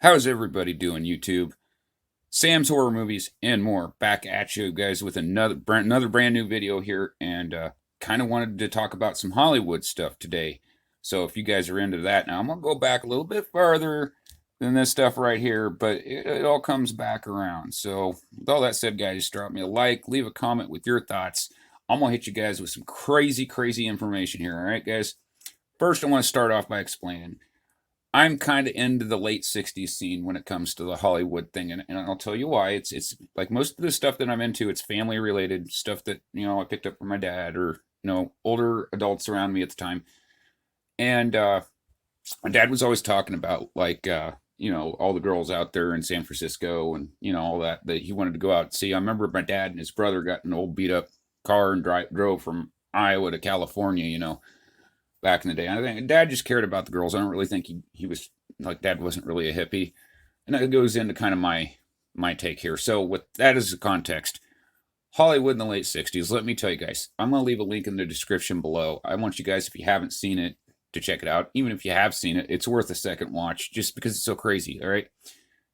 How's everybody doing, YouTube? Sam's Horror Movies and more back at you guys with another brand new video here, and kind of wanted to talk about some Hollywood stuff today. So if you guys are into that, now I'm gonna go back a little bit farther than this stuff right here, but it all comes back around. So with all that said, guys, drop me a like, leave a comment with your thoughts. I'm gonna hit you guys with some crazy information here. All right, guys. First, I want to start off by explaining. I'm kind of into the late 60s scene when it comes to the Hollywood thing, and I'll tell you why. It's like most of the stuff that I'm into, it's family related stuff that, I picked up from my dad or, older adults around me at the time. And my dad was always talking about like all the girls out there in San Francisco and, all that he wanted to go out and see. I remember my dad and his brother got an old beat up car and drove from Iowa to California, back in the day. I think Dad just cared about the girls. I don't really think he was like, Dad wasn't really a hippie, and that goes into kind of my take here. So with that as a context, Hollywood in the late 60s. Let me tell you guys, I'm going to leave a link in the description below. I want you guys, if you haven't seen it, to check it out. Even if you have seen it, it's worth a second watch just because it's so crazy. All right,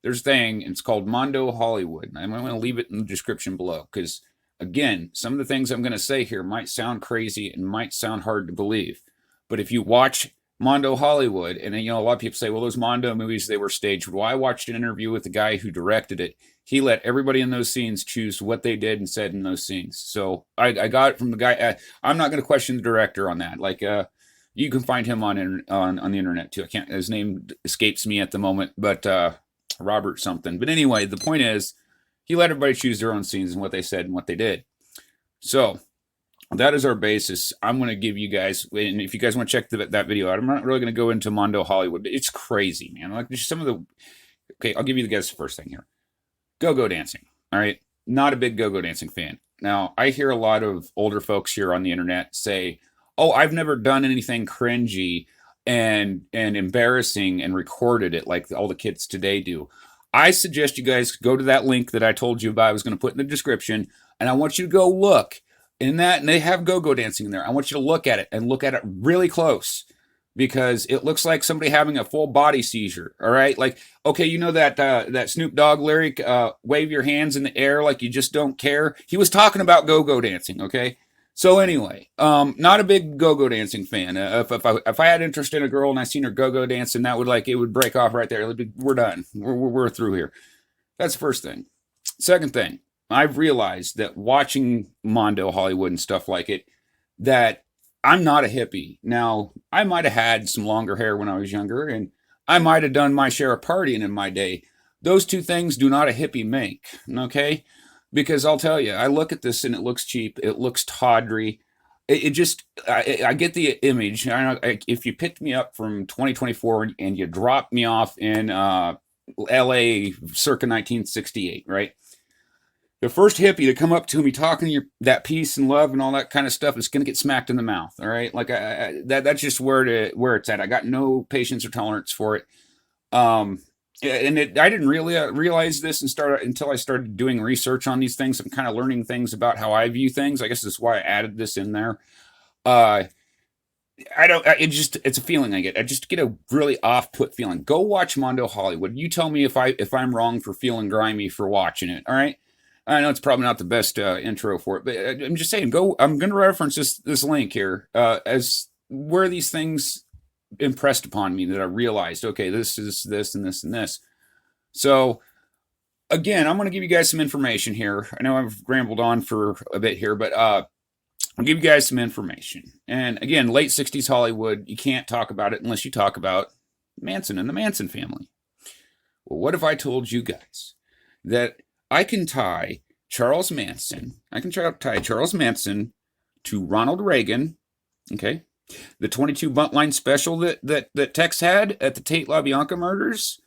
there's a thing, and it's called Mondo Hollywood, and I'm going to leave it in the description below because, again, some of the things I'm going to say here might sound crazy and might sound hard to believe. But if you watch Mondo Hollywood, and a lot of people say, well, those Mondo movies, they were staged. Well, I watched an interview with the guy who directed it. He let everybody in those scenes choose what they did and said in those scenes. So I got it from the guy. I'm not going to question the director on that. Like, you can find him on the internet too. His name escapes me at the moment, but Robert something. But anyway, the point is, he let everybody choose their own scenes and what they said and what they did. So that is our basis. I'm going to give you guys, and if you guys want to check that video out, I'm not really going to go into Mondo Hollywood. It's crazy, man. Like, just some of the, okay, I'll give you the guys first thing here. Go-go dancing, all right? Not a big go-go dancing fan. Now, I hear a lot of older folks here on the internet say, oh, I've never done anything cringy and embarrassing and recorded it like all the kids today do. I suggest you guys go to that link that I told you about. I was going to put in the description, and I want you to go look in that, and they have go-go dancing in there. I want you to look at it and look at it really close because it looks like somebody having a full body seizure. All right, like, okay, you know that Snoop Dogg lyric, "Wave your hands in the air like you just don't care." He was talking about go-go dancing. Okay, so anyway, not a big go-go dancing fan. If I had interest in a girl and I seen her go-go dancing, it would break off right there. We're done. We're through here. That's the first thing. Second thing, I've realized that watching Mondo Hollywood and stuff like it, that I'm not a hippie. Now, I might have had some longer hair when I was younger, and I might have done my share of partying in my day. Those two things do not a hippie make, okay? Because I'll tell you, I look at this and it looks cheap. It looks tawdry. It just, I get the image. If you picked me up from 2024 and you dropped me off in LA circa 1968, right? The first hippie to come up to me talking that peace and love and all that kind of stuff is going to get smacked in the mouth. All right, like that's just where it's at. I got no patience or tolerance for it. I didn't really realize this until I started doing research on these things. I'm kind of learning things about how I view things. I guess that's why I added this in there. It's a feeling I get. I just get a really off-put feeling. Go watch Mondo Hollywood. You tell me if I'm wrong for feeling grimy for watching it. All right. I know it's probably not the best intro for it, but I'm just saying, I'm going to reference this link here as where these things impressed upon me that I realized, okay, this is this and this and this. So, again, I'm going to give you guys some information here. I know I've rambled on for a bit here, but I'll give you guys some information. And again, late 60s Hollywood, you can't talk about it unless you talk about Manson and the Manson family. Well, what if I told you guys that I can tie Charles Manson to Ronald Reagan, okay? The 22 buntline special that Tex had at the Tate LaBianca murders,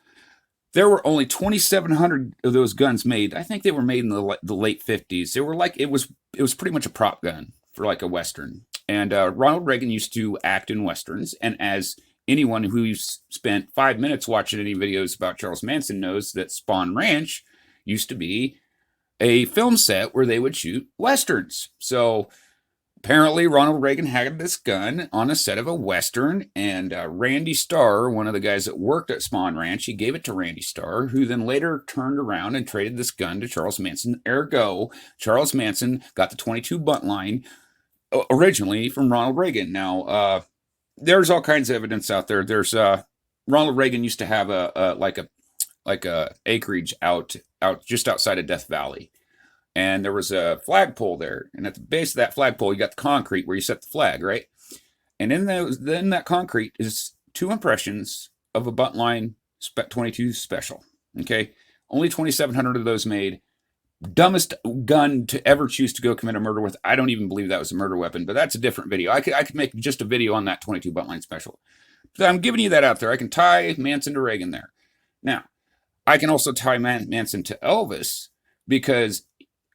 there were only 2,700 of those guns made. I think they were made in the late 50s. They were like, it was pretty much a prop gun for like a Western. And Ronald Reagan used to act in Westerns, and as anyone who's spent 5 minutes watching any videos about Charles Manson knows, that Spahn Ranch used to be a film set where they would shoot Westerns. So Apparently, Ronald Reagan had this gun on a set of a Western, and Randy Starr, one of the guys that worked at Spahn Ranch, he gave it to Randy Starr, who then later turned around and traded this gun to Charles Manson. Ergo, Charles Manson got the 22 Buntline originally from Ronald Reagan. Now, there's all kinds of evidence out there. There's Ronald Reagan used to have a acreage out just outside of Death Valley. And there was a flagpole there. And at the base of that flagpole, you got the concrete where you set the flag, right? And in that concrete is 2 impressions of a Buntline 22 Special. Okay? Only 2,700 of those made. Dumbest gun to ever choose to go commit a murder with. I don't even believe that was a murder weapon, but that's a different video. I could make just a video on that 22 Buntline Special. So I'm giving you that out there. I can tie Manson to Reagan there. Now, I can also tie Manson to Elvis, because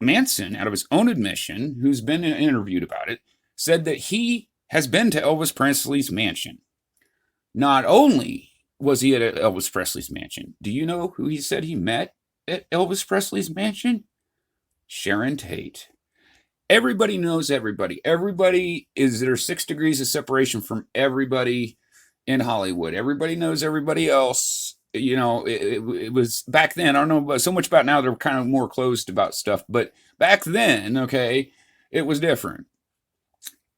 Manson, out of his own admission, who's been interviewed about it, said that he has been to Elvis Presley's mansion. Not only was he at Elvis Presley's mansion, do you know who he said he met at Elvis Presley's mansion? Sharon Tate. Everybody knows everybody. Everybody is, there's 6 degrees of separation from everybody in Hollywood. Everybody knows everybody else. You know, it was back then. I don't know so much about now. They're kind of more closed about stuff, but back then, okay, it was different.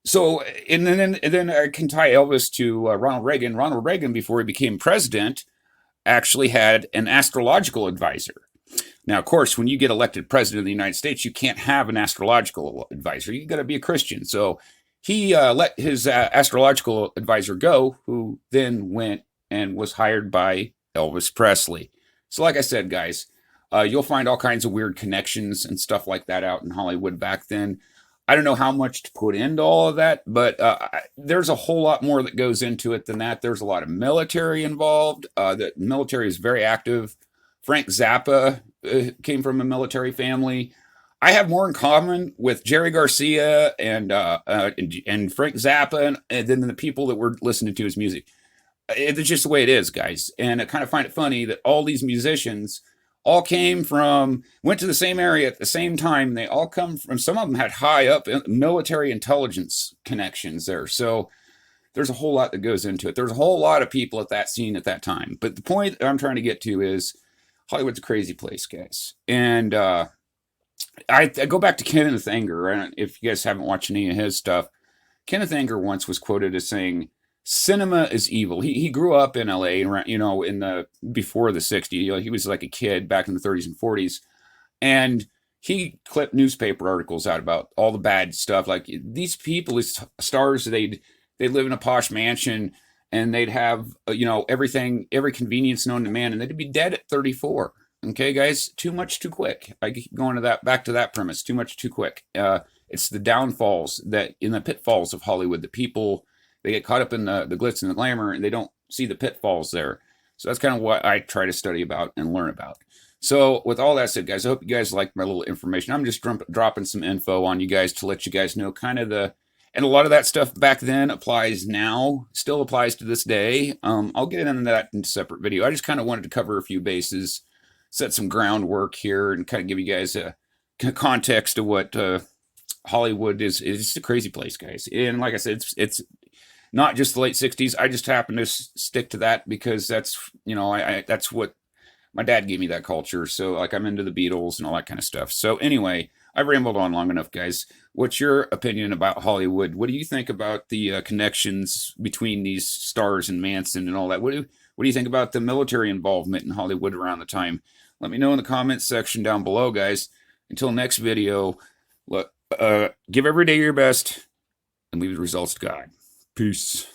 So, and then I can tie Elvis to Ronald Reagan. Ronald Reagan, before he became president, actually had an astrological advisor. Now, of course, when you get elected president of the United States, you can't have an astrological advisor. You got to be a Christian. So he let his astrological advisor go, who then went and was hired by Elvis Presley. So like I said, guys, you'll find all kinds of weird connections and stuff like that out in Hollywood back then. I don't know how much to put into all of that, but there's a whole lot more that goes into it than that. There's a lot of military involved. The military is very active. Frank Zappa came from a military family. I have more in common with Jerry Garcia and Frank Zappa and then the people that were listening to his music. It's just the way it is, guys. And I kind of find it funny that all these musicians all went to the same area at the same time. They all come from, some of them had high up military intelligence connections there. So there's a whole lot that goes into it. There's a whole lot of people at that scene at that time. But the point I'm trying to get to is Hollywood's a crazy place, guys. And I go back to Kenneth Anger. And if you guys haven't watched any of his stuff, Kenneth Anger once was quoted as saying, "Cinema is evil." He grew up in LA, you know, before the 60s. You know, he was like a kid back in the 30s and 40s. And he clipped newspaper articles out about all the bad stuff. Like, these people, these stars, they'd live in a posh mansion and they'd have, you know, everything, every convenience known to man, and they'd be dead at 34. Okay, guys, too much too quick. I keep going to that, back to that premise, too much too quick. It's the downfalls, that in the pitfalls of Hollywood, the people, they get caught up in the glitz and the glamour, and they don't see the pitfalls there. So that's kind of what I try to study about and learn about. So with all that said, guys, I hope you guys like my little information. I'm just dropping some info on you guys to let you guys know kind of and a lot of that stuff back then applies now, still applies to this day. I'll get into that in a separate video. I just kind of wanted to cover a few bases, set some groundwork here, and kind of give you guys a context of what Hollywood is. It's a crazy place, guys. And like I said, it's not just the late 60s. I just happen to stick to that because that's, you know, that's what my dad gave me, that culture. So like, I'm into the Beatles and all that kind of stuff. So anyway, I've rambled on long enough, guys. What's your opinion about Hollywood? What do you think about the connections between these stars and Manson and all that? What do you think about the military involvement in Hollywood around the time? Let me know in the comments section down below, guys. Until next video, give every day your best and leave the results to God. Peace.